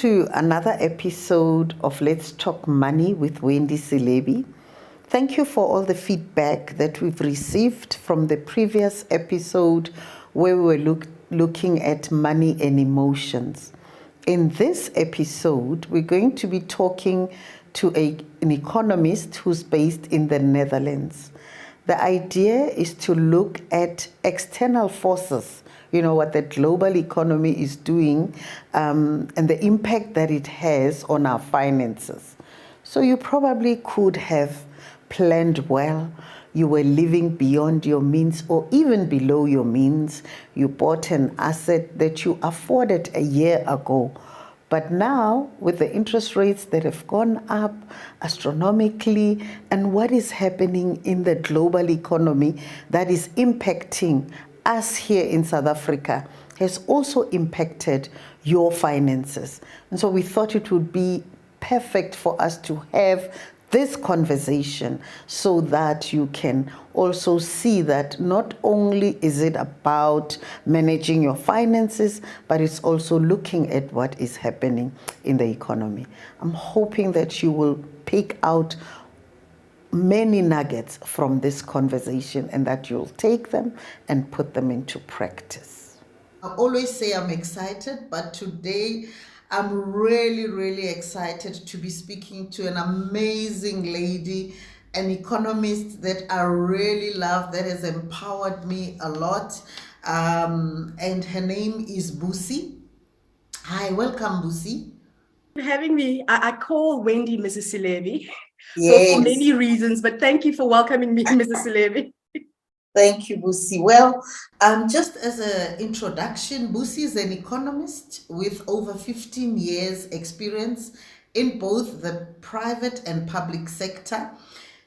to another episode of Let's Talk Money with Wendy Selebi. Thank you for all the feedback that we've received from the previous episode where we were looking at money and emotions. In this episode, we're going to be talking to an economist who's based in the Netherlands. The idea is to look at external forces, what the global economy is doing, and the impact that it has on our finances. So you probably could have planned well. You were living beyond your means or even below your means. You bought an asset that you afforded a year ago. But now, with the interest rates that have gone up astronomically, and what is happening in the global economy that is impacting us here in South Africa has also impacted your finances. And so we thought it would be perfect for us to have this conversation so that you can also see that not only is it about managing your finances, but it's also looking at what is happening in the economy. I'm hoping that you will pick out many nuggets from this conversation and that you'll take them and put them into practice. I always say I'm excited, but today I'm really, really excited to be speaking to an amazing lady, an economist that I really love, that has empowered me a lot. And her name is Busi. Hi, welcome, Busi. For having me. I call Wendy Mrs. Selebi Yes. for many reasons, but thank you for welcoming me, Mrs. Selebi. Thank you, Busi. Well, just as an introduction, Busi is an economist with over 15 years experience in both the private and public sector.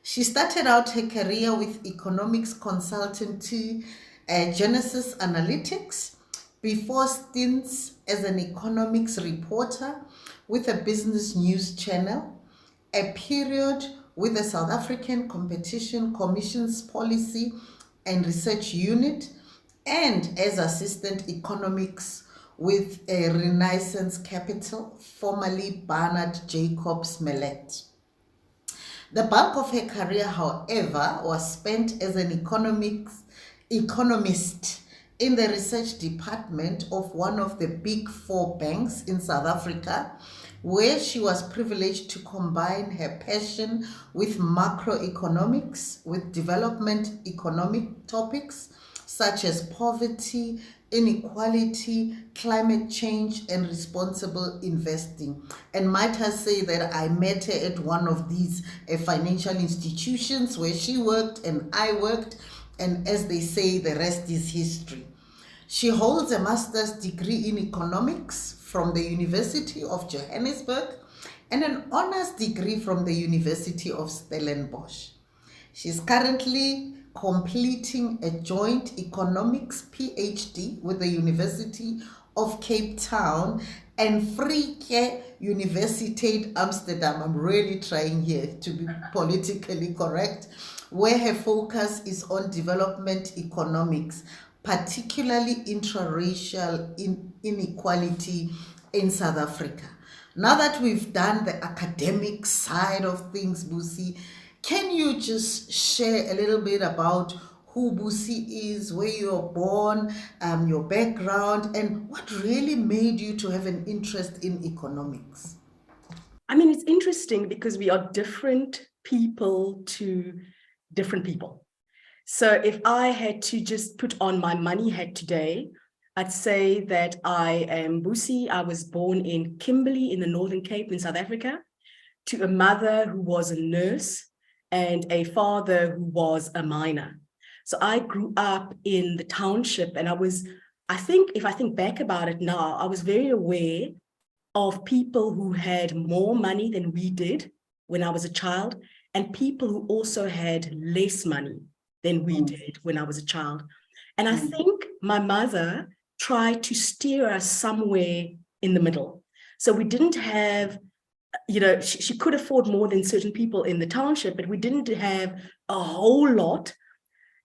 She started out her career with economics consultancy, Genesis Analytics, before stints as an economics reporter with a business news channel, a period with the South African Competition Commission's Policy and Research Unit, and as assistant economics with a Renaissance Capital, formerly Barnard Jacobs Mellet. The bulk of her career, however, was spent as an economist in the research department of one of the big four banks in South Africa, where she was privileged to combine her passion with macroeconomics with development economic topics such as poverty, inequality, climate change, and responsible investing. And might I say that I met her at one of these financial institutions where she worked and I worked, and as they say, the rest is history. She holds a master's degree in economics from the University of Johannesburg and an honors degree from the University of Stellenbosch. She's currently completing a joint economics PhD with the University of Cape Town and Vrije Universiteit Amsterdam. I'm really trying here to be politically correct, where her focus is on development economics, particularly intraracial inequality in South Africa. Now that we've done the academic side of things, Busi, can you just share a little bit about who Busi is, where you were born, your background, and what really made you to have an interest in economics? I mean, it's interesting because we are different people to different people. So if I had to just put on my money hat today, I'd say that I am Busi. I was born in Kimberley in the Northern Cape in South Africa, to a mother who was a nurse and a father who was a miner. So I grew up in the township, and I think if I think back about it now, I was very aware of people who had more money than we did when I was a child, and people who also had less money than we did when I was a child. And I think my mother tried to steer us somewhere in the middle. So we didn't have, she could afford more than certain people in the township, but we didn't have a whole lot.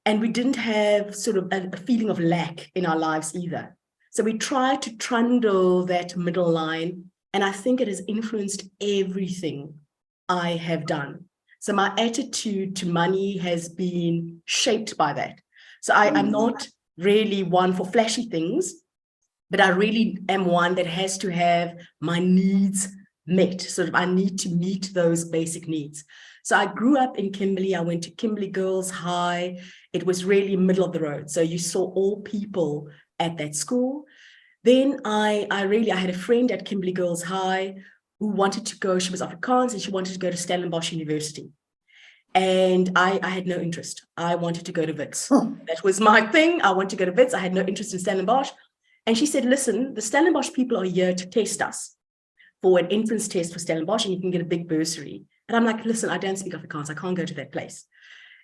And we didn't have sort of a feeling of lack in our lives either. So we tried to trundle that middle line And I think it has influenced everything I have done. So my attitude to money has been shaped by that. So I'm not really one for flashy things, but I really am one that has to have my needs met. So I need to meet those basic needs. So I grew up in Kimberley. I went to Kimberley Girls High. It was really middle of the road. So you saw all people at that school. Then I had a friend at Kimberley Girls High who wanted to go, she was Afrikaans, and she wanted to go to Stellenbosch University. And I had no interest. I wanted to go to Wits. That was my thing. I wanted to go to Wits. I had no interest in Stellenbosch. And she said, listen, the Stellenbosch people are here to test us for an entrance test for Stellenbosch, and you can get a big bursary. And I'm like, listen, I don't speak Afrikaans. I can't go to that place.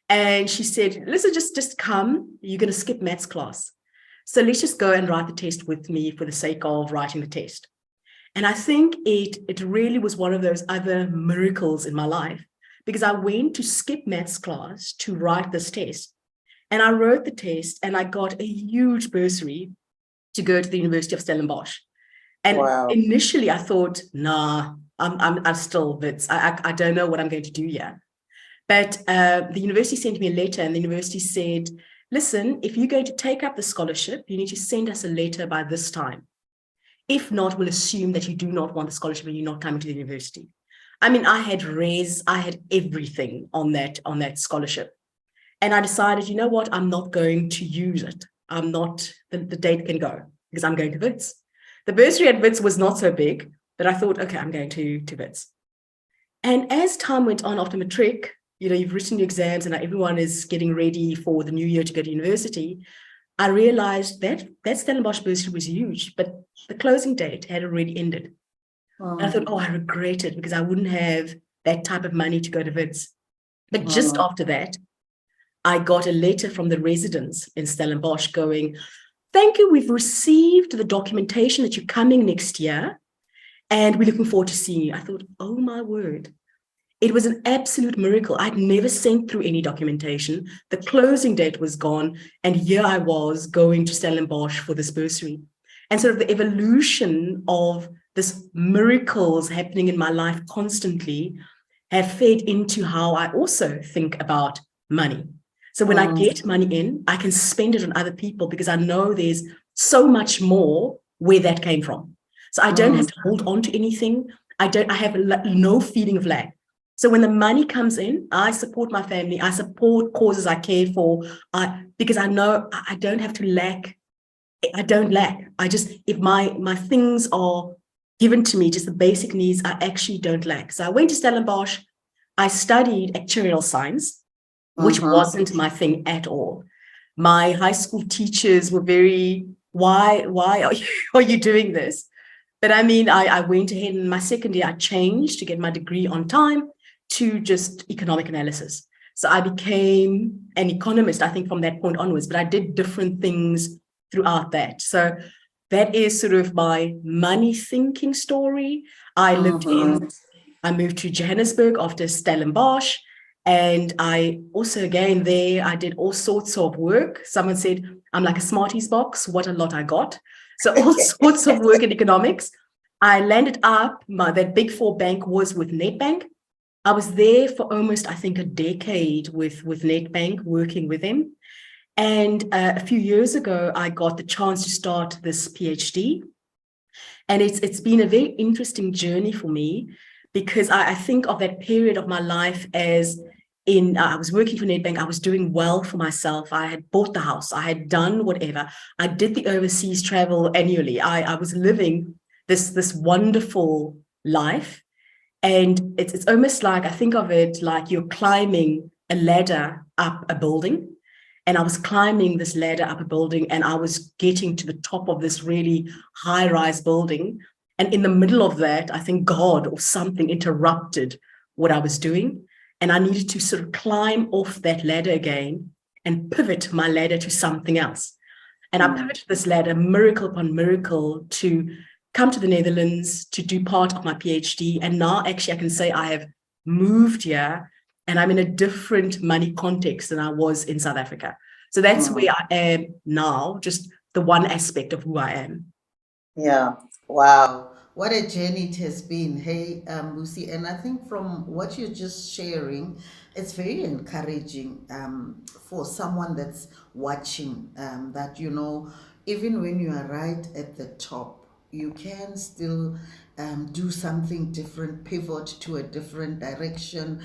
And she said, listen, just come. You're going to skip maths class. So let's just go and write the test with me for the sake of writing the test. And I think it really was one of those other miracles in my life, because I went to skip maths class to write this test. And I wrote the test and I got a huge bursary to go to the University of Stellenbosch. And initially I thought, nah, I'm still Wits. I don't know what I'm going to do here. But the university sent me a letter, and the university said, listen, if you're going to take up the scholarship, you need to send us a letter by this time. If not, we'll assume that you do not want the scholarship and you're not coming to the university. I mean, I had everything on that scholarship. And I decided, you know what, I'm not going to use it. The date can go because I'm going to Wits. The bursary at Wits was not so big, but I thought, okay, I'm going to Wits. And as time went on after matric, you've written your exams and everyone is getting ready for the new year to go to university. I realized that Stellenbosch bursary was huge, but the closing date had already ended. And I thought, I regret it because I wouldn't have that type of money to go to Wits. But just after that, I got a letter from the residents in Stellenbosch going, thank you, we've received the documentation that you're coming next year, and we're looking forward to seeing you. I thought, oh my word. It was an absolute miracle. I'd never sent through any documentation. The closing date was gone, and here I was going to Stellenbosch for this bursary. And sort of the evolution of this miracles happening in my life constantly have fed into how I also think about money. So when I get money in, I can spend it on other people because I know there's so much more where that came from. So I don't have to hold on to anything. I have no feeling of lack. So when the money comes in, I support my family. I support causes I care for, because I know I don't have to lack. I don't lack. If my things are given to me, just the basic needs, I actually don't lack. So I went to Stellenbosch. I studied actuarial science, which wasn't my thing at all. My high school teachers were very, why are you doing this? But I mean, I went ahead in my second year, I changed to get my degree on time to just economic analysis. So I became an economist, I think, from that point onwards, but I did different things throughout that. So that is sort of my money thinking story. I moved to Johannesburg after Stellenbosch. And I also, again, there, I did all sorts of work. Someone said, I'm like a Smarties box. What a lot I got. So all sorts of work in economics. I landed up, that big four bank was with Nedbank. I was there for almost, I think, a decade with Nedbank, working with them. And a few years ago, I got the chance to start this PhD. And it's been a very interesting journey for me, because I think of that period of my life as I was working for Nedbank, I was doing well for myself. I had bought the house, I had done whatever. I did the overseas travel annually. I was living this wonderful life. And it's almost like, I think of it like you're climbing a ladder up a building. And I was climbing this ladder up a building, and I was getting to the top of this really high-rise building. And in the middle of that, I think God or something interrupted what I was doing. And I needed to sort of climb off that ladder again and pivot my ladder to something else. And I pivoted this ladder, miracle upon miracle, to come to the Netherlands to do part of my PhD. And now actually I can say I have moved here and I'm in a different money context than I was in South Africa. So that's where I am now, just the one aspect of who I am. Yeah. Wow. What a journey it has been. Hey, Busi, and I think from what you're just sharing, it's very encouraging for someone that's watching, that, even when you are right at the top, you can still do something different, pivot to a different direction.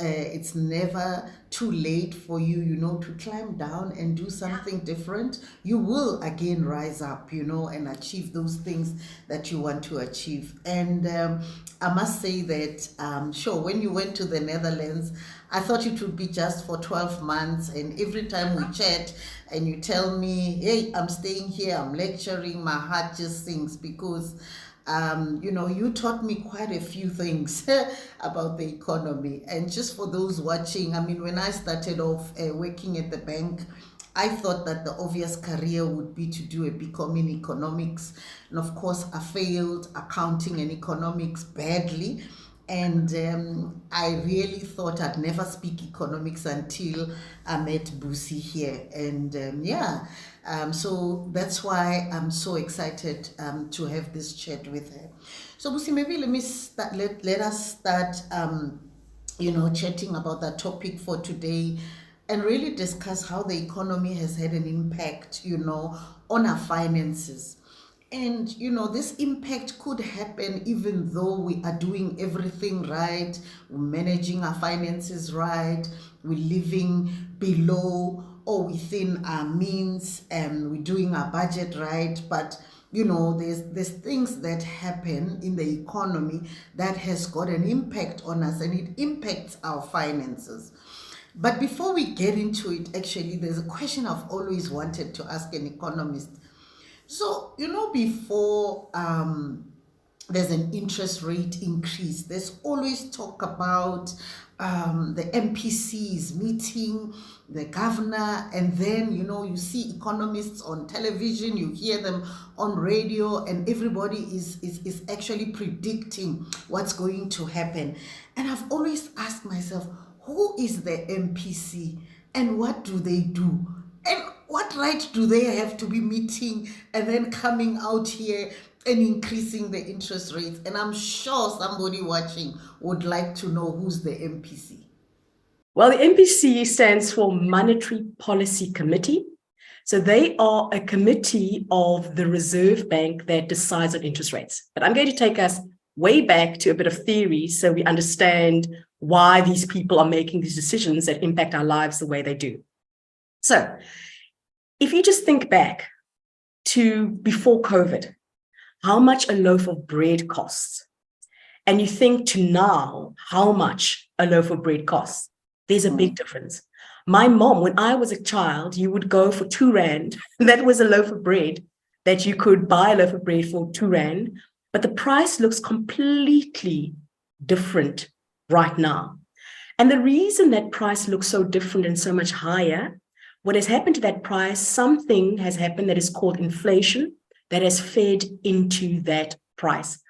It's never too late for you, to climb down and do something different. You will again rise up, and achieve those things that you want to achieve. And I must say that, sure, when you went to the Netherlands, I thought it would be just for 12 months. And every time we chat and you tell me, hey, I'm staying here, I'm lecturing, my heart just sings because you taught me quite a few things about the economy. And just for those watching, I mean, when I started off working at the bank, I thought that the obvious career would be to do a BCom in economics. And of course, I failed accounting and economics badly. And I really thought I'd never speak economics until I met Busi here. And so that's why I'm so excited to have this chat with her. So Busi, maybe let us start, chatting about that topic for today and really discuss how the economy has had an impact, on our finances. And this impact could happen even though we are doing everything right, we're managing our finances right, we're living below or within our means, and we're doing our budget right. But there's things that happen in the economy that has got an impact on us, and it impacts our finances. But before we get into it, actually, there's a question I've always wanted to ask an economist. So, before there's an interest rate increase, there's always talk about the MPCs meeting the governor, and then, you see economists on television, you hear them on radio, and everybody is actually predicting what's going to happen. And I've always asked myself, who is the MPC and what do they do? And what right do they have to be meeting and then coming out here and increasing the interest rates? And I'm sure somebody watching would like to know who's the MPC. Well, the MPC stands for Monetary Policy Committee. So they are a committee of the Reserve Bank that decides on interest rates. But I'm going to take us way back to a bit of theory so we understand why these people are making these decisions that impact our lives the way they do. So if you just think back to before COVID, how much a loaf of bread costs, and you think to now how much a loaf of bread costs, there's a big difference. My mom, when I was a child, you would go for 2 Rand. That was a loaf of bread that you could buy a loaf of bread for 2 Rand, but the price looks completely different right now. And the reason that price looks so different and so much higher, what has happened to that price, something has happened that is called inflation that has fed into that price.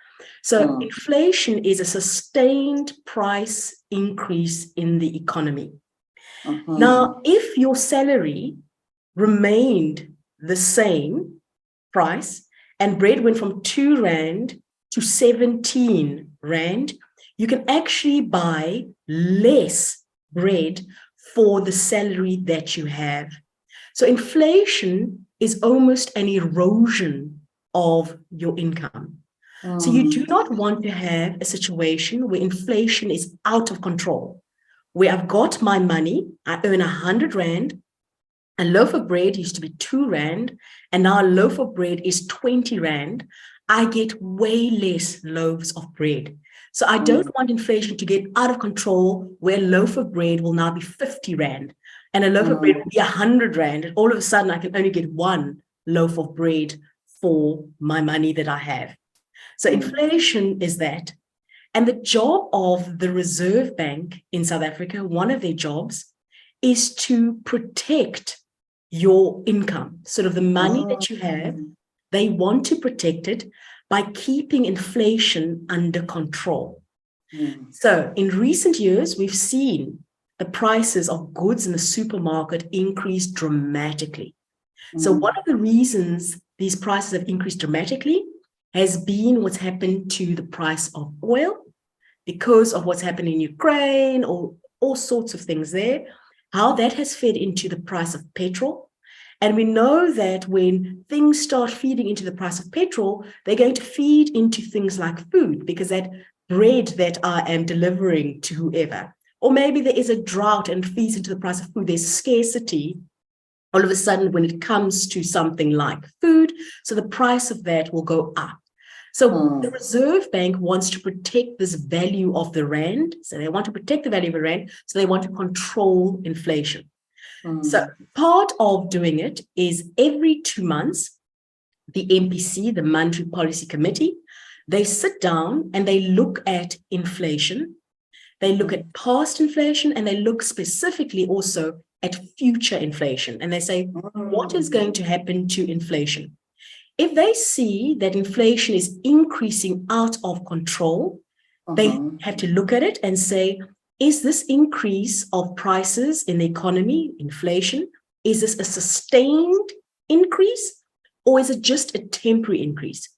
So inflation is a sustained price increase in the economy. Now, if your salary remained the same price and bread went from 2 Rand to 17 Rand, you can actually buy less bread for the salary that you have. So inflation is almost an erosion of your income. So you do not want to have a situation where inflation is out of control, where I've got my money, I earn 100 Rand, a loaf of bread used to be 2 Rand, and now a loaf of bread is 20 Rand. I get way less loaves of bread. So I don't want inflation to get out of control where a loaf of bread will now be 50 Rand and a loaf of bread will be 100 Rand. And all of a sudden I can only get 1 loaf of bread for my money that I have. So inflation is that. And the job of the Reserve Bank in South Africa, one of their jobs is to protect your income, sort of the money that you have. They want to protect it by keeping inflation under control. So in recent years, we've seen the prices of goods in the supermarket increase dramatically. So one of the reasons these prices have increased dramatically has been what's happened to the price of oil because of what's happened in Ukraine or all sorts of things there, how that has fed into the price of petrol. And we know that when things start feeding into the price of petrol, they're going to feed into things like food, because that bread that I am delivering to whoever, or maybe there is a drought and feeds into the price of food, there's scarcity all of a sudden when it comes to something like food, so the price of that will go up. So the Reserve Bank wants to protect this value of the rand. So they want to protect the value of the rand. So they want to control inflation. So part of doing it is every 2 months, the MPC, the Monetary Policy Committee, they sit down and they look at inflation. They look at past inflation, and they look specifically also at future inflation. And they say, what is going to happen to inflation? If they see that inflation is increasing out of control, they have to look at it and say, is this increase of prices in the economy, inflation, is this a sustained increase, or is it just a temporary increase?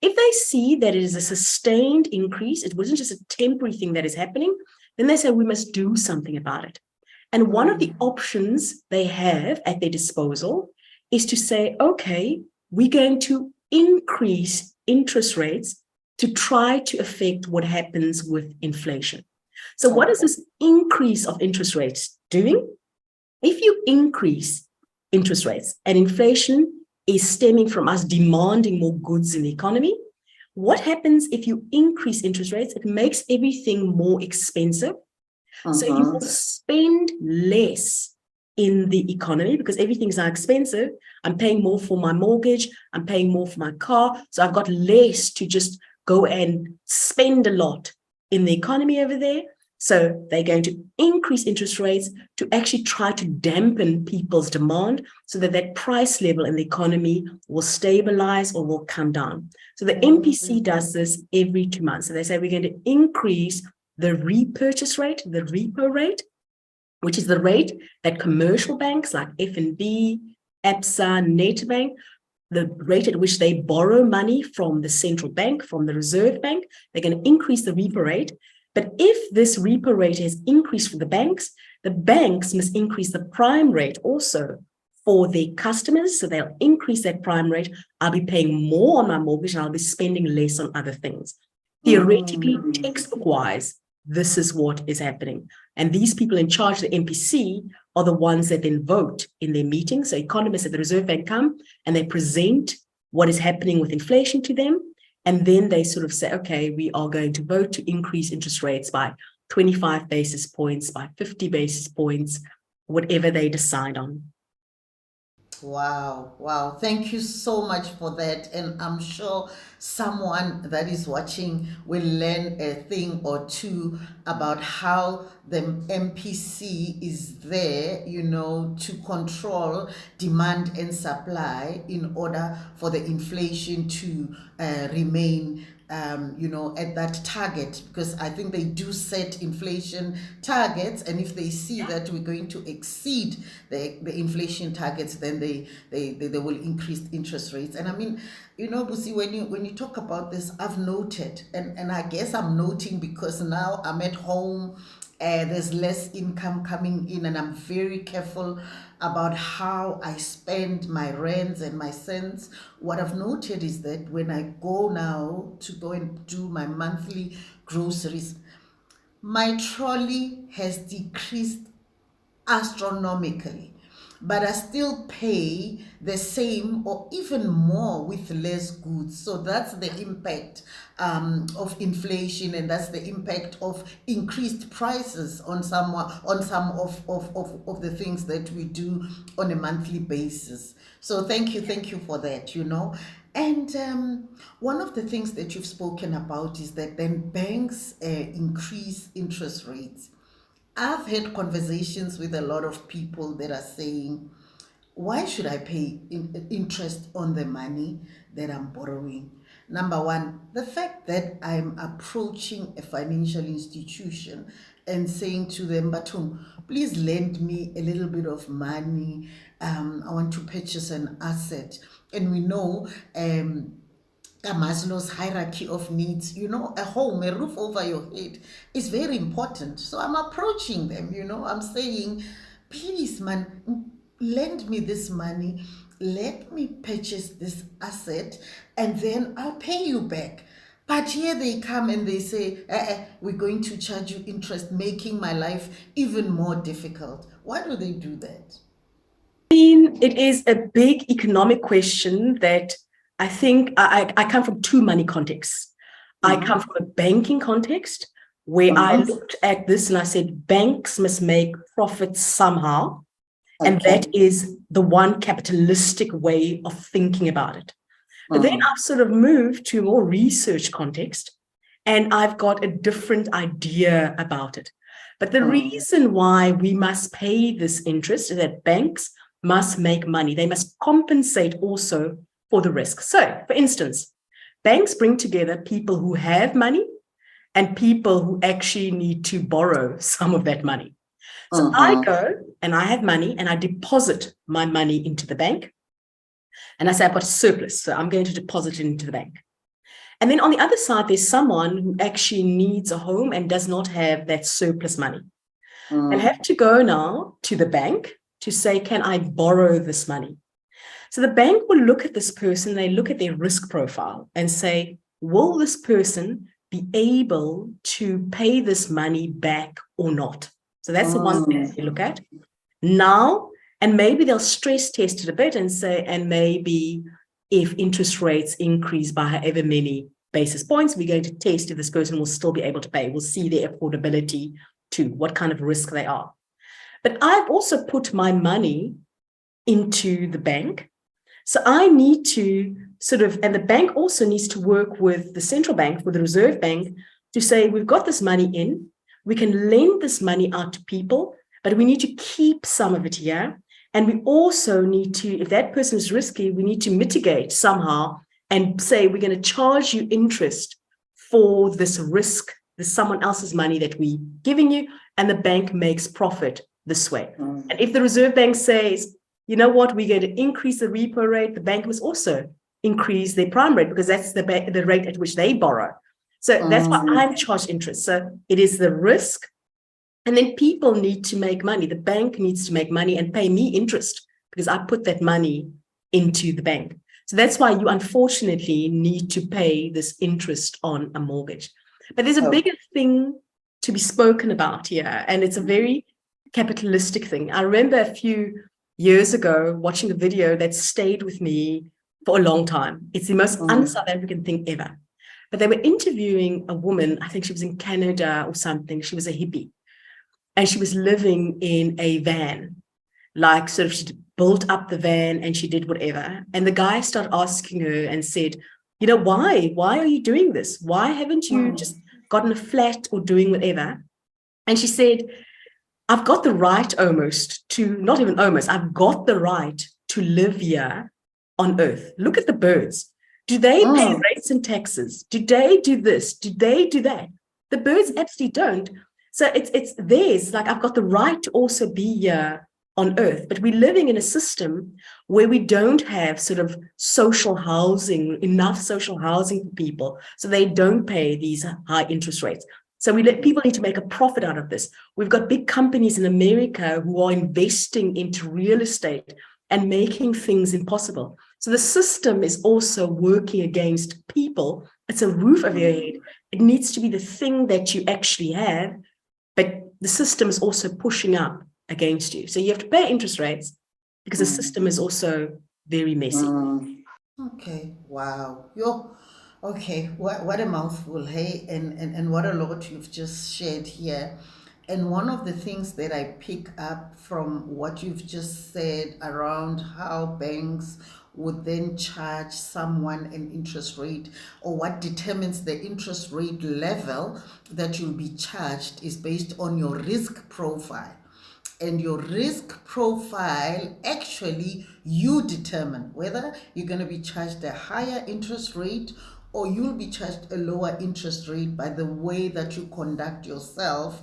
If they see that it is a sustained increase, it wasn't just a temporary thing that is happening, then they say we must do something about it. And one of the options they have at their disposal is to say, okay, we're going to increase interest rates to try to affect what happens with inflation. So what is this increase of interest rates doing? If you increase interest rates and inflation is stemming from us demanding more goods in the economy, what happens if you increase interest rates? It makes everything more expensive. So you will spend less in the economy because everything's now expensive. I'm paying more for my mortgage. I'm paying more for my car. So I've got less to just go and spend a lot in the economy over there. So they're going to increase interest rates to actually try to dampen people's demand so that that price level in the economy will stabilize or will come down. So the MPC does this every 2 months. So they say we're going to increase the repurchase rate, the repo rate, which is the rate that commercial banks like FNB, ABSA, Nedbank, the rate at which they borrow money from the central bank, from the Reserve Bank, they're going to increase the repo rate. But if this repo rate has increased for the banks must increase the prime rate also for their customers. So they'll increase that prime rate. I'll be paying more on my mortgage and I'll be spending less on other things. Theoretically, textbook-wise, this is what is happening. And these people in charge of the MPC are the ones that then vote in their meetings. So economists at the Reserve Bank come and they present what is happening with inflation to them. And then they sort of say, okay, we are going to vote to increase interest rates by 25 basis points, by 50 basis points, whatever they decide on. Wow, wow. Thank you so much for that. And I'm sure someone that is watching will learn a thing or two about how the MPC is there, to control demand and supply in order for the inflation to remain at that target, because I think they do set inflation targets, and if they see that we're going to exceed the inflation targets, then they will increase interest rates. And I mean, Busi, when you talk about this, I've noted, and I guess I'm noting because now I'm at home. There's less income coming in, and I'm very careful about how I spend my rents and my cents. What I've noted is that when I go now to go and do my monthly groceries, my trolley has decreased astronomically, but I still pay the same or even more with less goods. So that's the impact of inflation, and that's the impact of increased prices on some of the things that we do on a monthly basis. So thank you for that. And one of the things that you've spoken about is that then banks increase interest rates. I've had conversations with a lot of people that are saying, why should I pay interest on the money that I'm borrowing? Number one, the fact that I'm approaching a financial institution and saying to them, Batum, please lend me a little bit of money. I want to purchase an asset. And we know Maslow's hierarchy of needs, a home, a roof over your head is very important. So I'm approaching them, I'm saying, please, man, lend me this money, let me purchase this asset, and then I'll pay you back. But here they come and they say, we're going to charge you interest, making my life even more difficult. Why do they do that? It is a big economic question that I think I come from two money contexts. I come from a banking context where I looked at this and I said, banks must make profits somehow. And that is the one capitalistic way of thinking about it. But then I've sort of moved to a more research context and I've got a different idea about it. But the reason why we must pay this interest is that banks must make money. They must compensate also for the risk. So, for instance, banks bring together people who have money and people who actually need to borrow some of that money. So I go and I have money and I deposit my money into the bank. And I say, I've got a surplus, so I'm going to deposit it into the bank. And then on the other side, there's someone who actually needs a home and does not have that surplus money. And have to go now to the bank to say, can I borrow this money? So the bank will look at this person, they look at their risk profile and say, will this person be able to pay this money back or not? So that's the one thing they look at now. And maybe they'll stress test it a bit and say, and maybe if interest rates increase by however many basis points, we're going to test if this person will still be able to pay. We'll see their affordability to what kind of risk they are. But I've also put my money into the bank. So I need to and the bank also needs to work with the central bank, with the Reserve Bank, to say, we've got this money in, we can lend this money out to people, but we need to keep some of it here. And we also need to, if that person is risky, we need to mitigate somehow and say, we're going to charge you interest for this risk, this someone else's money that we're giving you, and the bank makes profit this way. And if the Reserve Bank says, you know what, we're going to increase the repo rate, the bank must also increase their prime rate because that's the rate at which they borrow. So that's why I'm charged interest. So it is the risk. And then people need to make money. The bank needs to make money and pay me interest because I put that money into the bank. So that's why you unfortunately need to pay this interest on a mortgage. But there's a bigger thing to be spoken about here, and it's a very capitalistic thing. I remember a few years ago watching a video that stayed with me for a long time. It's the most un-South African thing ever. But they were interviewing a woman, I think she was in Canada or something. She was a hippie. And she was living in a van, like sort of she built up the van and she did whatever. And the guy started asking her and said, you know, why are you doing this? Why haven't you just gotten a flat or doing whatever? And she said, I've got the right almost to, not even almost, I've got the right to live here on earth. Look at the birds. Do they pay rates and taxes? Do they do this? Do they do that? The birds absolutely don't. So it's theirs. Like, I've got the right to also be here on earth, but we're living in a system where we don't have sort of social housing, enough social housing for people, so they don't pay these high interest rates. So people need to make a profit out of this. We've got big companies in America who are investing into real estate and making things impossible. So the system is also working against people. It's a roof over your head. It needs to be the thing that you actually have, but the system is also pushing up against you. So you have to pay interest rates because the system is also very messy. Okay, wow. Okay, what a mouthful, hey? And what a lot you've just shared here. And one of the things that I pick up from what you've just said around how banks would then charge someone an interest rate, or what determines the interest rate level that you'll be charged, is based on your risk profile. And your risk profile, actually, you determine whether you're going to be charged a higher interest rate or you'll be charged a lower interest rate by the way that you conduct yourself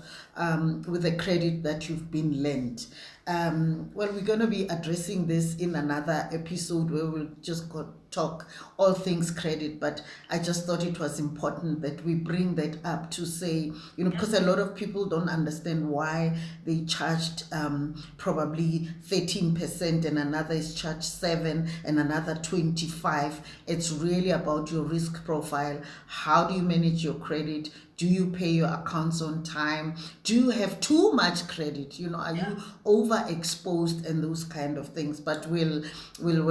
with the credit that you've been lent. Well, we're going to be addressing this in another episode where we'll just talk all things credit, but I just thought it was important that we bring that up to say, because a lot of people don't understand why they charged probably 13% and another is charged 7 and another 25. It's really about your risk profile. How do you manage your credit? Do you pay your accounts on time? Do you have too much credit? Are you overexposed and those kind of things? But we'll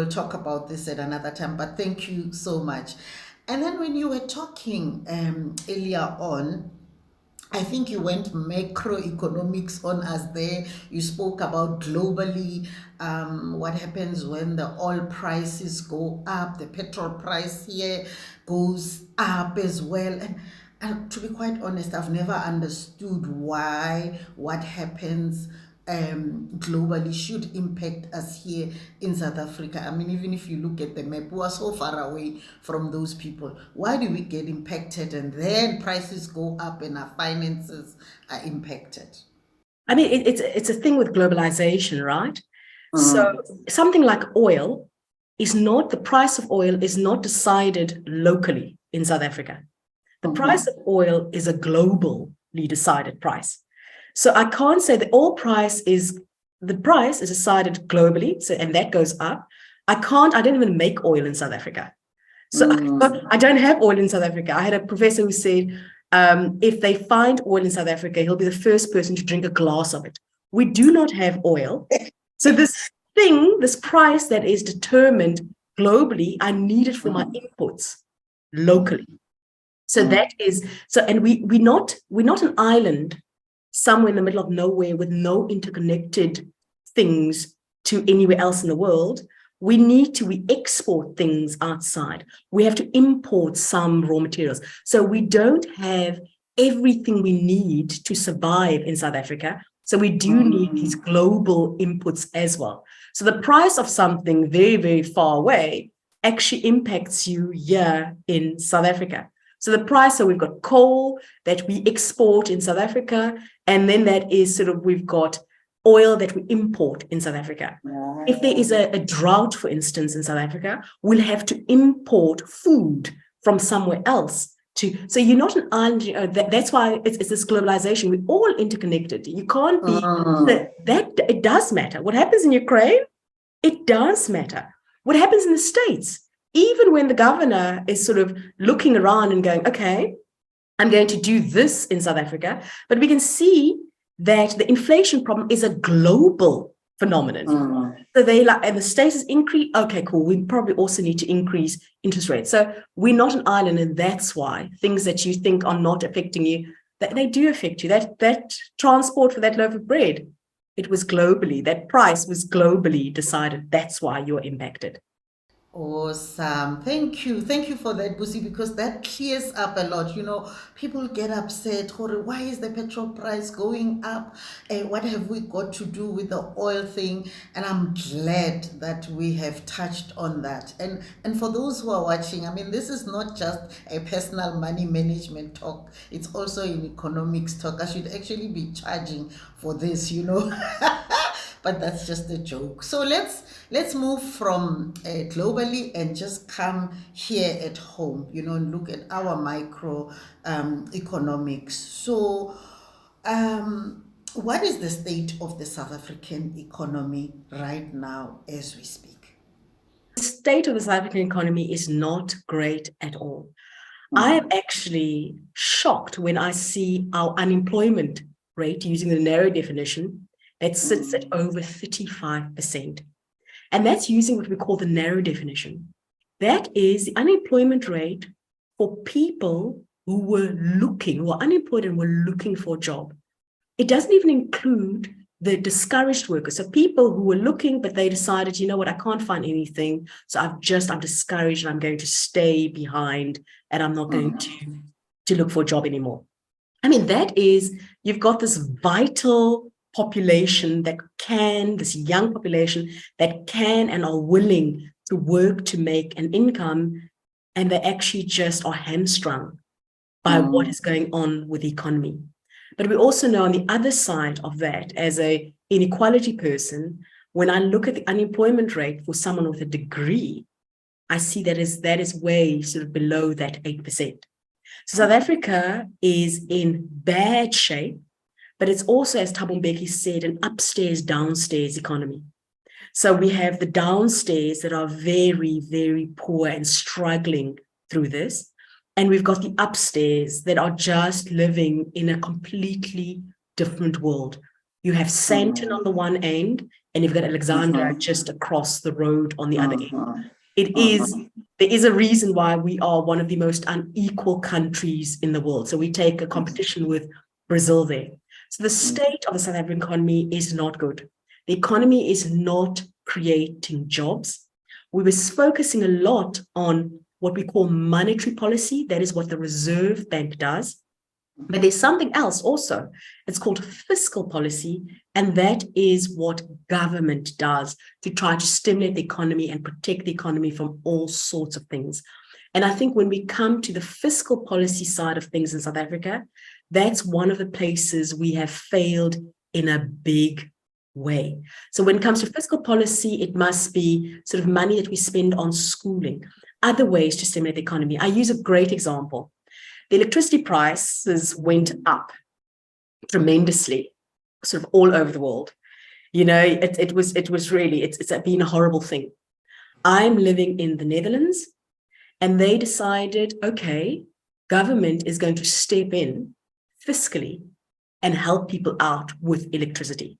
talk about this at another time. But thank you so much. And then when you were talking earlier on, I think you went macroeconomics on us there. You spoke about globally what happens when the oil prices go up, the petrol price here goes up as well. And to be quite honest, I've never understood why what happens globally should impact us here in South Africa. I mean, even if you look at the map, we are so far away from those people. Why do we get impacted and then prices go up and our finances are impacted? I mean, it's a thing with globalization, right? So something like oil the price of oil is not decided locally in South Africa. The price of oil is a globally decided price. So I can't say the price is decided globally, and that goes up. I don't even make oil in South Africa. So I don't have oil in South Africa. I had a professor who said, if they find oil in South Africa, he'll be the first person to drink a glass of it. We do not have oil. So this price that is determined globally, I need it for my inputs locally. So we're not an island somewhere in the middle of nowhere with no interconnected things to anywhere else in the world. We export things outside. We have to import some raw materials. So we don't have everything we need to survive in South Africa. So we do need these global inputs as well. So the price of something very, very far away actually impacts you here in South Africa. So we've got coal that we export in South Africa, and then we've got oil that we import in South Africa. If there is a drought, for instance, in South Africa, we'll have to import food from somewhere else. So you're not an island. That's why it's this globalization. We're all interconnected. You can't be that. It does matter. What happens in Ukraine, it does matter. What happens in the States, even when the governor is sort of looking around and going, okay, I'm going to do this in South Africa, but we can see that the inflation problem is a global phenomenon. So and the status is increase. Okay, cool. We probably also need to increase interest rates. So we're not an island, and that's why things that you think are not affecting you, that they do affect you. That transport for that loaf of bread, that price was globally decided. That's why you're impacted. Awesome. Thank you. Thank you for that, Busi, because that clears up a lot. People get upset. Why is the petrol price going up? What have we got to do with the oil thing? And I'm glad that we have touched on that. And for those who are watching, I mean, this is not just a personal money management talk. It's also an economics talk. I should actually be charging for this, But that's just a joke. So let's move from globally and just come here at home, and look at our micro economics. So what is the state of the South African economy right now as we speak? The state of the South African economy is not great at all. I am actually shocked when I see our unemployment rate, using the narrow definition, that sits at over 35%. And that's using what we call the narrow definition. That is the unemployment rate for people who are unemployed and were looking for a job. It doesn't even include the discouraged workers. So people who were looking, but they decided, you know what, I can't find anything. So I'm discouraged and I'm going to stay behind and I'm not going to look for a job anymore. I mean, you've got this vital population this young population that can and are willing to work to make an income, and they actually just are hamstrung by what is going on with the economy. But we also know on the other side of that, as a inequality person, when I look at the unemployment rate for someone with a degree, I see that is way sort of below that 8%. So South Africa is in bad shape, but it's also, as Thabo Mbeki said, an upstairs, downstairs economy. So we have the downstairs that are very, very poor and struggling through this. And we've got the upstairs that are just living in a completely different world. You have Sandton on the one end, and you've got Alexandra just across the road on the other end. There is a reason why we are one of the most unequal countries in the world. So we take a competition with Brazil there. So the state of the South African economy is not good. The economy is not creating jobs. We were focusing a lot on what we call monetary policy. That is what the Reserve Bank does. But there's something else also. It's called fiscal policy, and that is what government does to try to stimulate the economy and protect the economy from all sorts of things. And I think when we come to the fiscal policy side of things in South Africa, that's one of the places we have failed in a big way. So when it comes to fiscal policy, it must be sort of money that we spend on schooling, other ways to stimulate the economy. I use a great example. The electricity prices went up tremendously, sort of all over the world. You know, it was really, it's been a horrible thing. I'm living in the Netherlands, and they decided, okay, government is going to step in fiscally and help people out with electricity.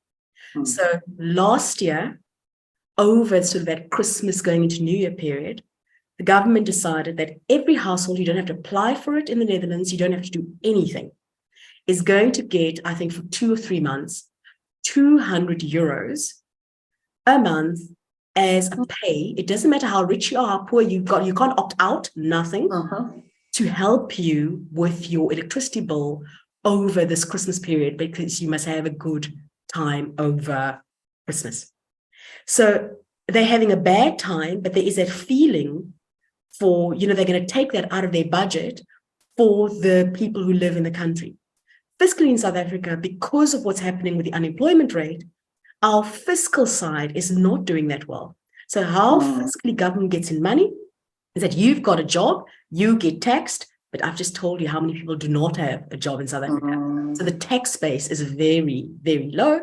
So last year, over sort of that Christmas going into New Year period, the government decided that every household, you don't have to apply for it in the Netherlands, you don't have to do anything, is going to get, I think for 2 or 3 months, 200 euros a month as a pay. It doesn't matter how rich you are, how poor you can't opt out, nothing, to help you with your electricity bill over this Christmas period, because you must have a good time over Christmas. So they're having a bad time, but there is that feeling for, you know, they're going to take that out of their budget for the people who live in the country. Fiscally in South Africa, because of what's happening with the unemployment rate, our fiscal side is not doing that well. So how fiscally government gets in money is that you've got a job, you get taxed, but I've just told you how many people do not have a job in South Africa. So the tax base is very, very low.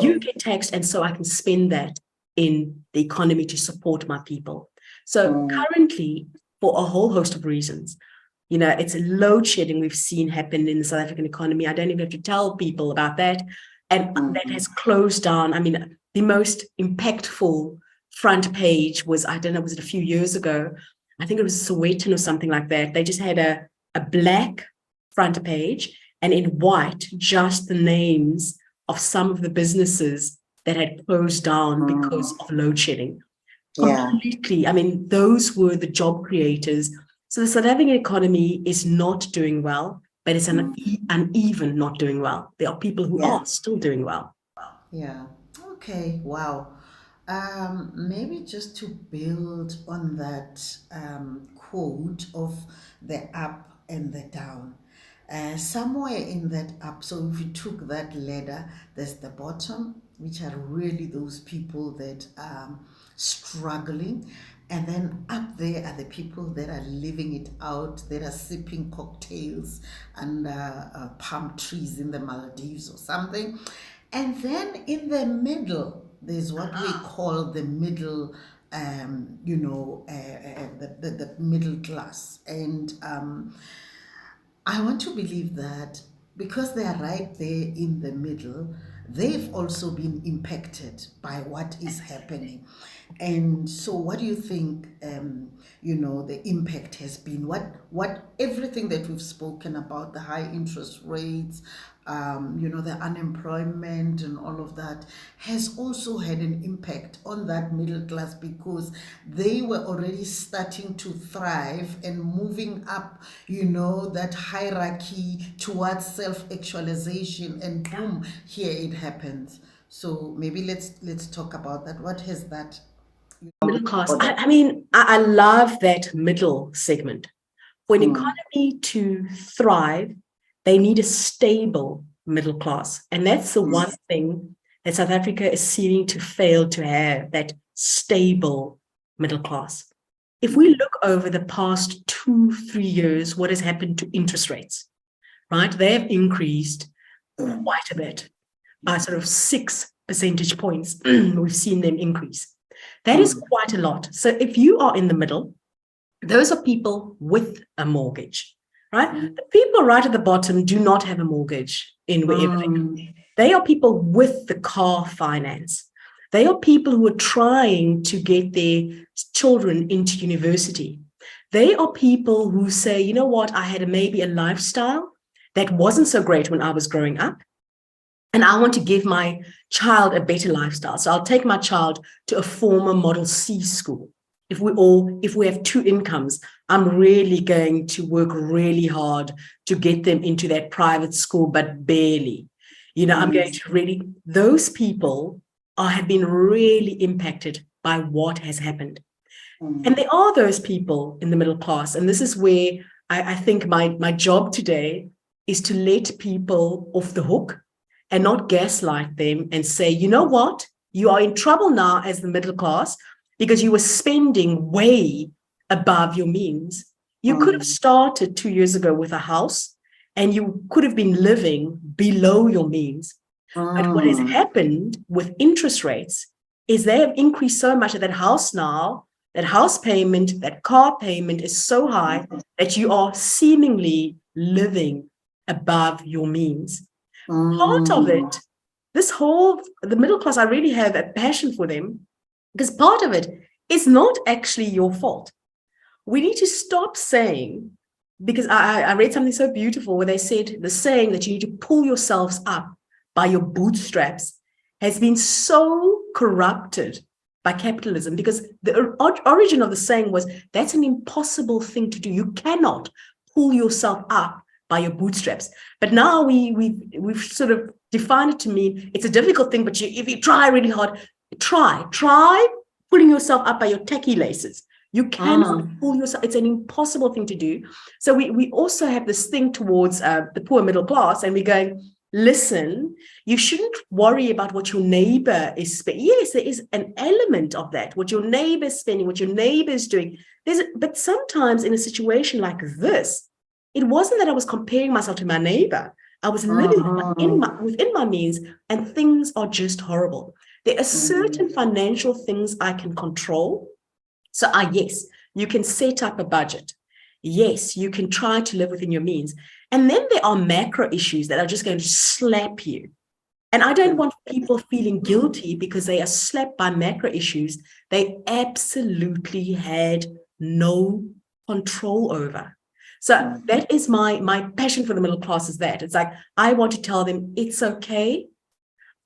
You get taxed, and so I can spend that in the economy to support my people. So currently, for a whole host of reasons, you know, it's load shedding we've seen happen in the South African economy. I don't even have to tell people about that. And that has closed down. I mean, the most impactful front page was, I don't know, was it a few years ago? I think it was Sowetan or something like that. They just had a black front page, and in white, just the names of some of the businesses that had closed down because of load shedding. Completely. I mean, those were the job creators. So the South African economy is not doing well, but it's uneven not doing well. There are people who are still doing well. Yeah. Okay. Wow. Maybe just to build on that quote of the up and the down. Somewhere in that up, so if you took that ladder, there's the bottom, which are really those people that are struggling. And then up there are the people that are living it out, that are sipping cocktails under palm trees in the Maldives or something. And then in the middle, there's what we call the middle, the middle class. And I want to believe that because they are right there in the middle, they've also been impacted by what is happening. And so what do you think, the impact has been? What everything that we've spoken about, the high interest rates, the unemployment and all of that, has also had an impact on that middle class, because they were already starting to thrive and moving up, that hierarchy towards self-actualization, and boom, here it happens. So maybe let's talk about that. What has that? Middle class. I mean, I love that middle segment. For an economy to thrive, they need a stable middle class. And that's the one thing that South Africa is seeming to fail to have that stable middle class. If we look over the past 2-3 years, what has happened to interest rates, right? They have increased quite a bit, by sort of 6 percentage points. We've seen them increase. That is quite a lot. So if you are in the middle, those are people with a mortgage, right? The people right at the bottom do not have a mortgage in wherever they are. They are people with the car finance. They are people who are trying to get their children into university. They are people who say, you know what, I had maybe a lifestyle that wasn't so great when I was growing up, and I want to give my child a better lifestyle. So I'll take my child to a former Model C school. If we have 2 incomes, I'm really going to work really hard to get them into that private school, but barely. I'm going to really, those people have been really impacted by what has happened. And there are those people in the middle class. And this is where I think my job today is to let people off the hook and not gaslight them and say, you know what, you are in trouble now as the middle class because you were spending way above your means. You could have started 2 years ago with a house and you could have been living below your means. But what has happened with interest rates is they have increased so much that house now, that house payment, that car payment is so high that you are seemingly living above your means. Part of it, the middle class, I really have a passion for them because part of it is not actually your fault. We need to stop saying, because I read something so beautiful where they said the saying that you need to pull yourselves up by your bootstraps has been so corrupted by capitalism, because the origin of the saying was that's an impossible thing to do. You cannot pull yourself up by your bootstraps. But now we've sort of defined it to mean it's a difficult thing, but if you try really hard, try pulling yourself up by your tacky laces. You cannot pull yourself. It's an impossible thing to do. So we also have this thing towards the poor middle class, and we're going, listen, you shouldn't worry about what your neighbor is spending. Yes, there is an element of that, what your neighbor is spending, what your neighbor is doing. But sometimes in a situation like this, it wasn't that I was comparing myself to my neighbor. I was living within my means, and things are just horrible. There are certain financial things I can control. So yes, you can set up a budget. Yes, you can try to live within your means. And then there are macro issues that are just going to slap you. And I don't want people feeling guilty because they are slapped by macro issues they absolutely had no control over. So that is my passion for the middle class, is that it's like, I want to tell them it's okay.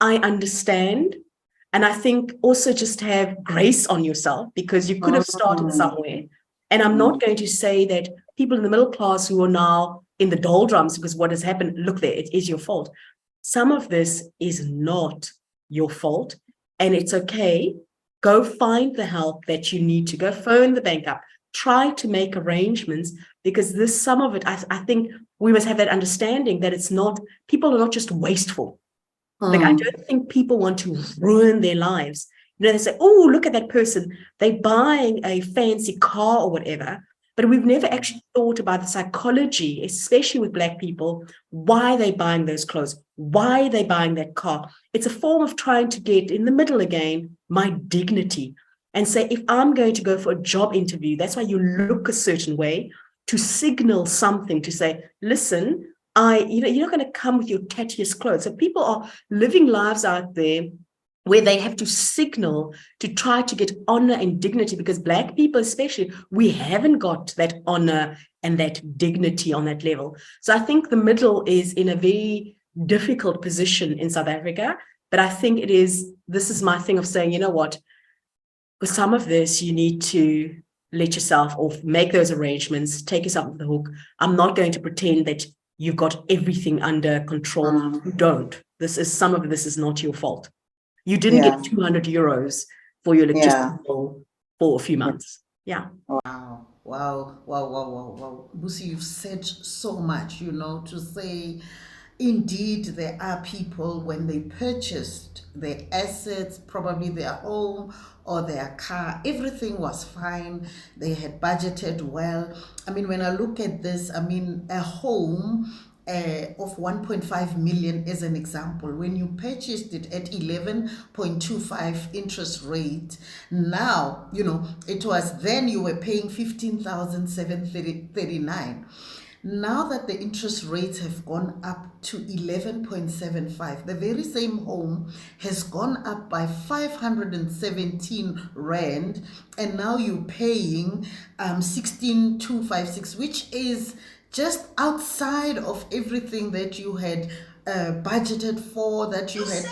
I understand. And I think also just have grace on yourself, because you could have started somewhere. And I'm not going to say that people in the middle class who are now in the doldrums because what has happened, look there, it is your fault. Some of this is not your fault, and it's okay. Go find the help that you need to. Go phone the bank up. Try to make arrangements, because some of it, I think we must have that understanding that it's not, people are not just wasteful. Like, I don't think people want to ruin their lives. They say, oh, look at that person. They're buying a fancy car or whatever. But we've never actually thought about the psychology, especially with Black people, why they're buying those clothes, why they're buying that car. It's a form of trying to get in the middle again, my dignity, and say, if I'm going to go for a job interview, that's why you look a certain way, to signal something, to say, listen, you're not going to come with your tattiest clothes. So people are living lives out there where they have to signal to try to get honor and dignity, because Black people especially, we haven't got that honor and that dignity on that level. So I think the middle is in a very difficult position in South Africa, but I think this is my thing of saying, you know what, for some of this, you need to let yourself off, make those arrangements, take yourself off the hook. I'm not going to pretend that you've got everything under control. You don't. Some of this is not your fault. You didn't get 200 euros for your electricity bill for a few months. Yeah. Wow. Busi, you've said so much, to say Indeed, there are people, when they purchased their assets, probably their home or their car, everything was fine. They had budgeted well. I mean, when I look at this, I mean, a home of 1.5 million as an example, when you purchased it at 11.25 interest rate, now, it was then you were paying 15,739. Now that the interest rates have gone up to 11.75, the very same home has gone up by 517 rand, and now you're paying 16,256, which is just outside of everything that you had budgeted for, that you had.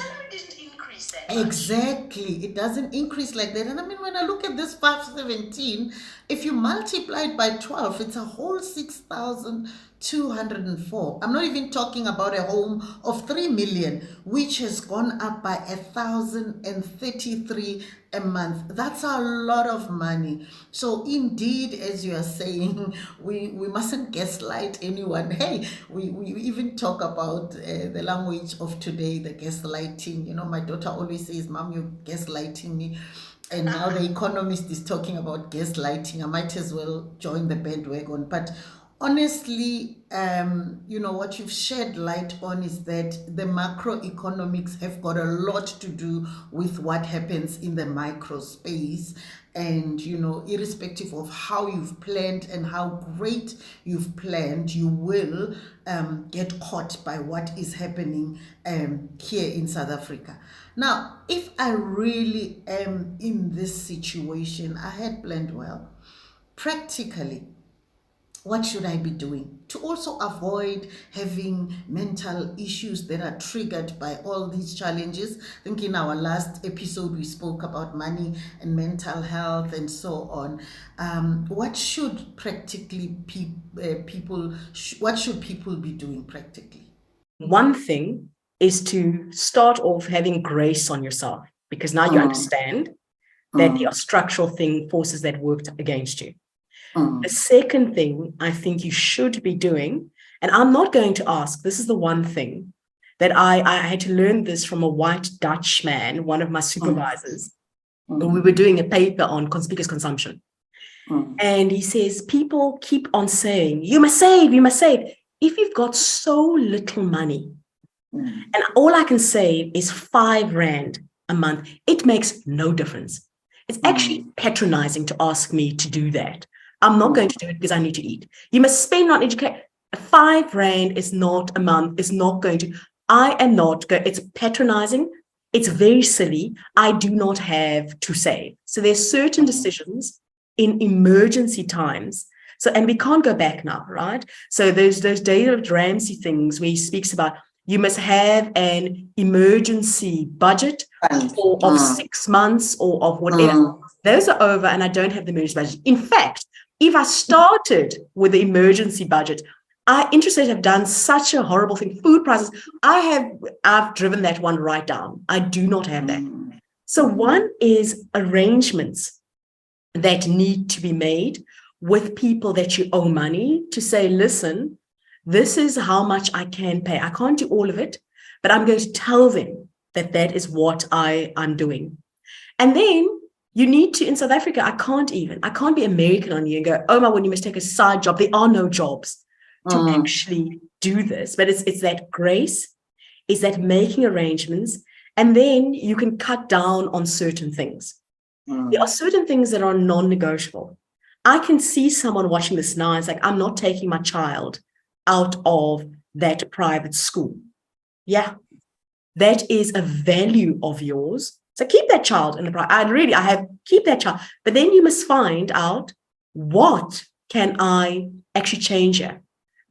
Exactly. It doesn't increase like that. And I mean, when I look at this 517, if you multiply it by 12, it's a whole 6,204. I'm not even talking about a home of 3 million, which has gone up by 1,033 a month. That's a lot of money. So indeed, as you are saying, we mustn't gaslight anyone. Hey, we even talk about the language of today, the gaslighting. My daughter always says, Mom, you're gaslighting me. And now the economist is talking about gaslighting. I might as well join the bandwagon. But honestly, what you've shed light on is that the macroeconomics have got a lot to do with what happens in the micro space. And, irrespective of how you've planned and how great you've planned, you will get caught by what is happening here in South Africa. Now, if I really am in this situation, I had planned well. Practically, what should I be doing to also avoid having mental issues that are triggered by all these challenges? I think in our last episode, we spoke about money and mental health and so on. What should practically what should people be doing practically? One thing is to start off having grace on yourself, because now you understand that there are structural forces that worked against you. The second thing I think you should be doing, and I'm not going to ask, this is the one thing that I had to learn this from a white Dutch man, one of my supervisors. We were doing a paper on conspicuous consumption. And he says, people keep on saying, you must save, you must save. If you've got so little money, and all I can save is 5 rand a month, it makes no difference. It's actually patronizing to ask me to do that. I'm not going to do it because I need to eat. You must spend on education. 5 rand is not a month, is not going to. I am not going, it's patronizing. It's very silly. I do not have to save. So there's certain decisions in emergency times. So, and we can't go back now, right? So there's those David Ramsey things where he speaks about you must have an emergency budget of 6 months or of whatever. Those are over, and I don't have the emergency budget. In fact, if I started with the emergency budget, Interest have done such a horrible thing. Food prices, I've driven that one right down. I do not have that. So one is arrangements that need to be made with people that you owe money to say, listen, this is how much I can pay. I can't do all of it, but I'm going to tell them that that is what I'm doing. And then you need to, in South Africa, I can't be American on you and go, oh my word, you must take a side job. There are no jobs to actually do this. But it's that grace, is that making arrangements, and then you can cut down on certain things. There are certain things that are non-negotiable. I can see someone watching this now, it's like, I'm not taking my child out of that private school. Yeah, that is a value of yours. So keep that child in the private. Keep that child. But then you must find out, what can I actually change here?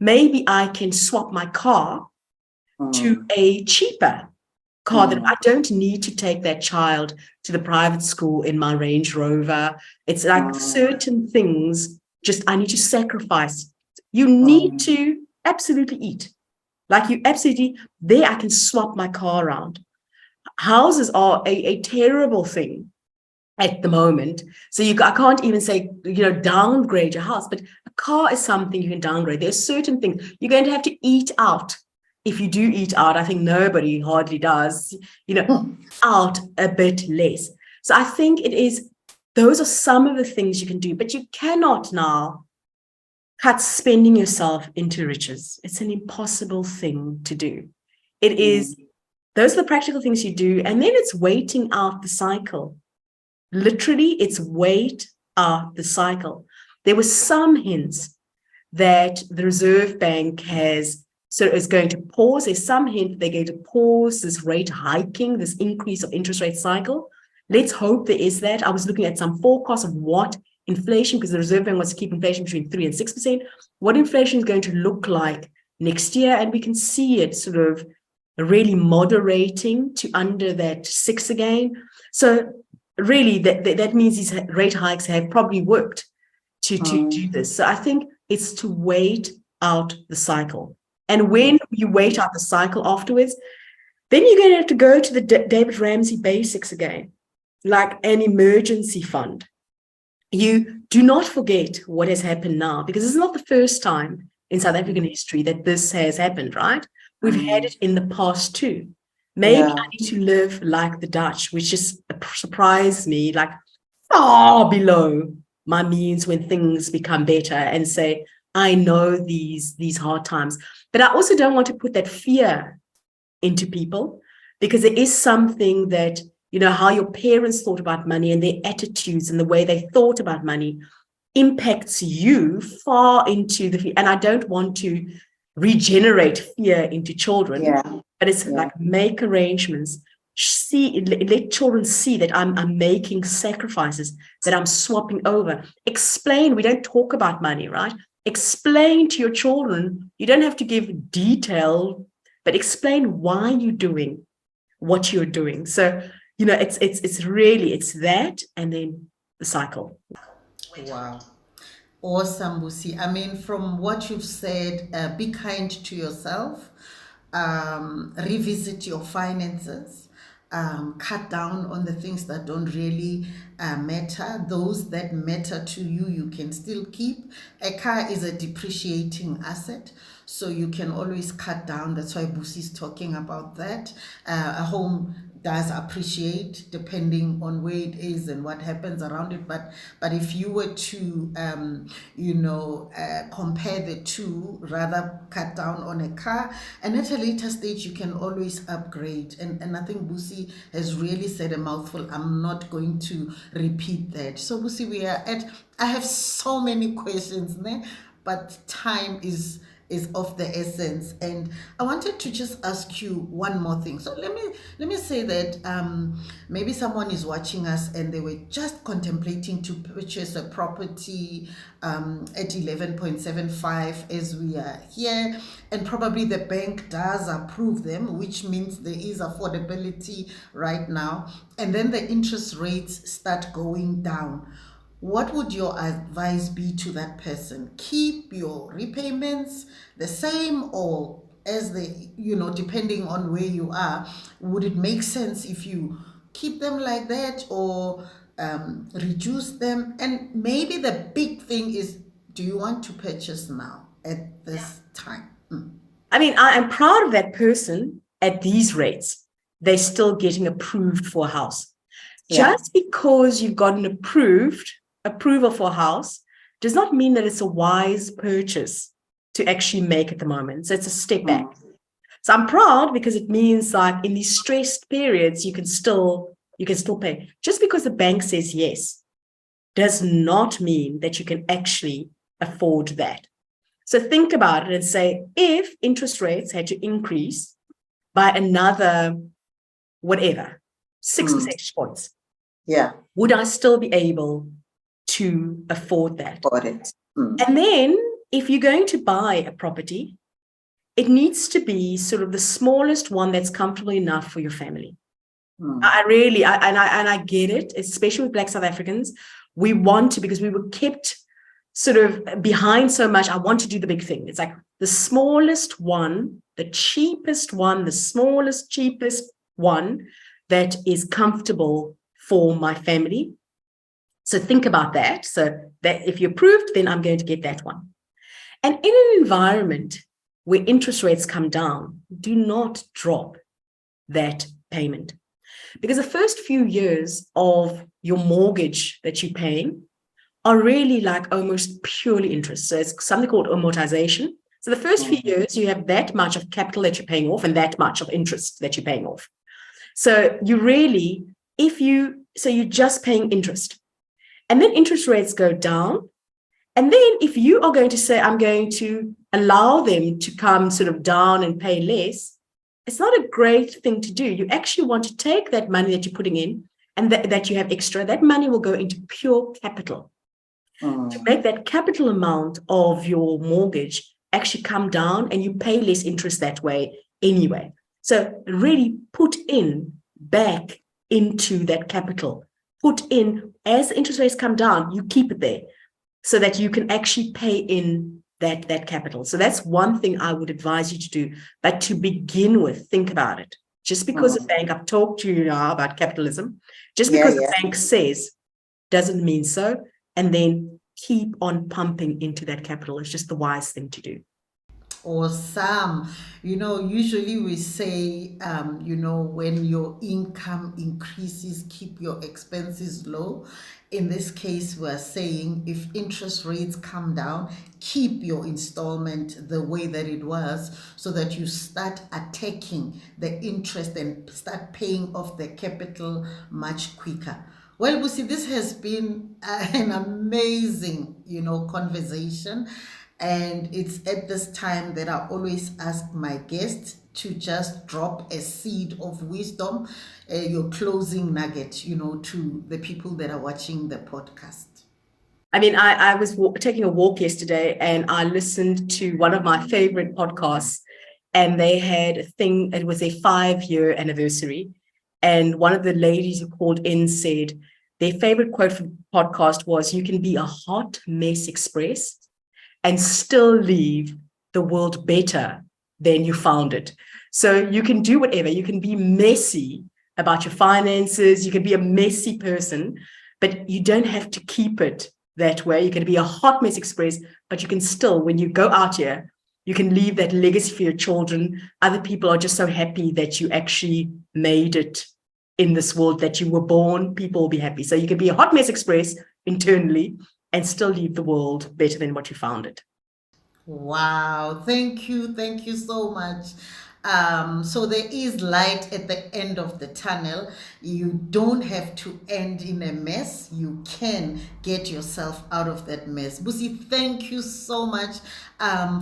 Maybe I can swap my car to a cheaper car that I don't need to take that child to the private school in my Range Rover. It's like certain things, just I need to sacrifice. You need to absolutely eat. Like you absolutely, there I can swap my car around. Houses are a terrible thing at the moment. So I can't even say, downgrade your house, but a car is something you can downgrade. There's certain things you're going to have to eat out if you do eat out, I think nobody hardly does, out a bit less. So I think those are some of the things you can do, but you cannot now cut spending yourself into riches. It's an impossible thing to do. It is, those are the practical things you do. And then it's waiting out the cycle. Literally, it's wait out the cycle. There were some hints that the Reserve Bank is going to pause. There's some hint they're going to pause this rate hiking, this increase of interest rate cycle. Let's hope there is that. I was looking at some forecasts of what inflation, because the Reserve Bank wants to keep inflation between 3 and 6%, what inflation is going to look like next year. And we can see it sort of really moderating to under that 6 again. So really, that means these rate hikes have probably worked to do this. So I think it's to wait out the cycle. And when you wait out the cycle afterwards, then you're going to have to go to the David Ramsey basics again, like an emergency fund. You do not forget what has happened now, because it's not the first time in South African history that this has happened, right? We've had it in the past too. Maybe I need to live like the Dutch, which just surprised me, like far below my means when things become better, and say, I know these hard times. But I also don't want to put that fear into people, because there is something that, how your parents thought about money and their attitudes and the way they thought about money impacts you far into the, and I don't want to regenerate fear into children, but it's like make arrangements, let children see that I'm making sacrifices, that I'm swapping over. Explain, we don't talk about money, right? Explain to your children, you don't have to give detail, but explain why you're doing what you're doing. So, it's really, it's that, and then the cycle. Wow. Awesome, Busi. I mean, from what you've said, be kind to yourself, revisit your finances, cut down on the things that don't really matter. Those that matter to you, you can still keep. A car is a depreciating asset, so you can always cut down. That's why Busi is talking about that. A home does appreciate depending on where it is and what happens around it, but if you were to compare the two, rather cut down on a car, and at a later stage you can always upgrade. And I think Busi has really said a mouthful. I'm not going to repeat that. So Busi, I have so many questions, but time is of the essence, and I wanted to just ask you one more thing. So let me say that maybe someone is watching us and they were just contemplating to purchase a property at 11.75 as we are here, and probably the bank does approve them, which means there is affordability right now, and then the interest rates start going down. What would your advice be to that person? Keep your repayments the same, or as depending on where you are, would it make sense if you keep them like that, or reduce them? And maybe the big thing is, do you want to purchase now at this time? I mean, I am proud of that person. At these rates, they're still getting approved for a house. Just because you've got an approval for a house does not mean that it's a wise purchase to actually make at the moment. So it's a step back. So I'm proud, because it means like in these stressed periods, you can still pay. Just because the bank says yes does not mean that you can actually afford that. So think about it and say, if interest rates had to increase by another, whatever, 6 percentage points, would I still be able to afford that? And then if you're going to buy a property, it needs to be sort of the smallest one that's comfortable enough for your family. I get it, especially with Black South Africans. We want to, because we were kept sort of behind so much. I want to do the big thing. It's like the smallest one, the cheapest one, the smallest, cheapest one that is comfortable for my family. So think about that. So that if you're approved, then I'm going to get that one. And in an environment where interest rates come down, do not drop that payment. Because the first few years of your mortgage that you're paying are really like almost purely interest. So it's something called amortization. So the first few years, you have that much of capital that you're paying off and that much of interest that you're paying off. So you really, you're just paying interest. And then interest rates go down. And then if you are going to say, I'm going to allow them to come sort of down and pay less, it's not a great thing to do. You actually want to take that money that you're putting in and that you have extra, that money will go into pure capital. To make that capital amount of your mortgage actually come down, and you pay less interest that way anyway. So really put in back into that capital. Put in, as the interest rates come down, you keep it there so that you can actually pay in that capital. So that's one thing I would advise you to do. But to begin with, think about it. Just because the bank, I've talked to you now about capitalism, just because the bank says doesn't mean so. And then keep on pumping into that capital. It's just the wise thing to do. Awesome. Usually we say, when your income increases, keep your expenses low. In this case, we're saying if interest rates come down, keep your installment the way that it was, so that you start attacking the interest and start paying off the capital much quicker. Well, Busi, this has been an amazing, conversation. And it's at this time that I always ask my guests to just drop a seed of wisdom, your closing nugget, to the people that are watching the podcast. I mean, I was taking a walk yesterday and I listened to one of my favorite podcasts, and they had a thing, it was a 5-year anniversary. And one of the ladies who called in said their favorite quote from the podcast was, "You can be a hot mess express and still leave the world better than you found it." So you can do whatever. You can be messy about your finances. You can be a messy person, but you don't have to keep it that way. You can be a hot mess express, but you can still, when you go out here, you can leave that legacy for your children. Other people are just so happy that you actually made it in this world, that you were born. People will be happy. So you can be a hot mess express internally and still leave the world better than what you found it. Wow, thank you so much. So there is light at the end of the tunnel. You don't have to end in a mess. You can get yourself out of that mess. Busi, thank you so much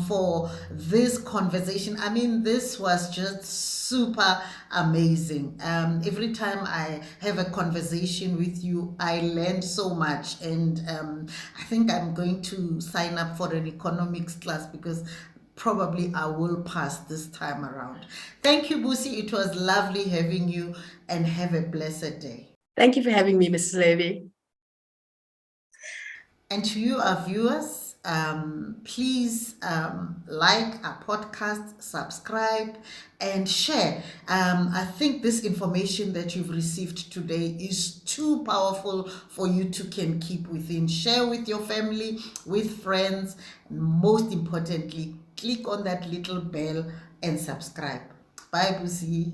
for this conversation. I mean, this was just super amazing. Every time I have a conversation with you, I learn so much. And I think I'm going to sign up for an economics class, because probably I will pass this time around. Thank you, Busi. It was lovely having you, and have a blessed day. Thank you for having me, Mrs. Levy. And to you, our viewers, please like our podcast, subscribe, and share. I think this information that you've received today is too powerful for you to can keep within. Share with your family, with friends. Most importantly, click on that little bell and subscribe. Bye, Busi.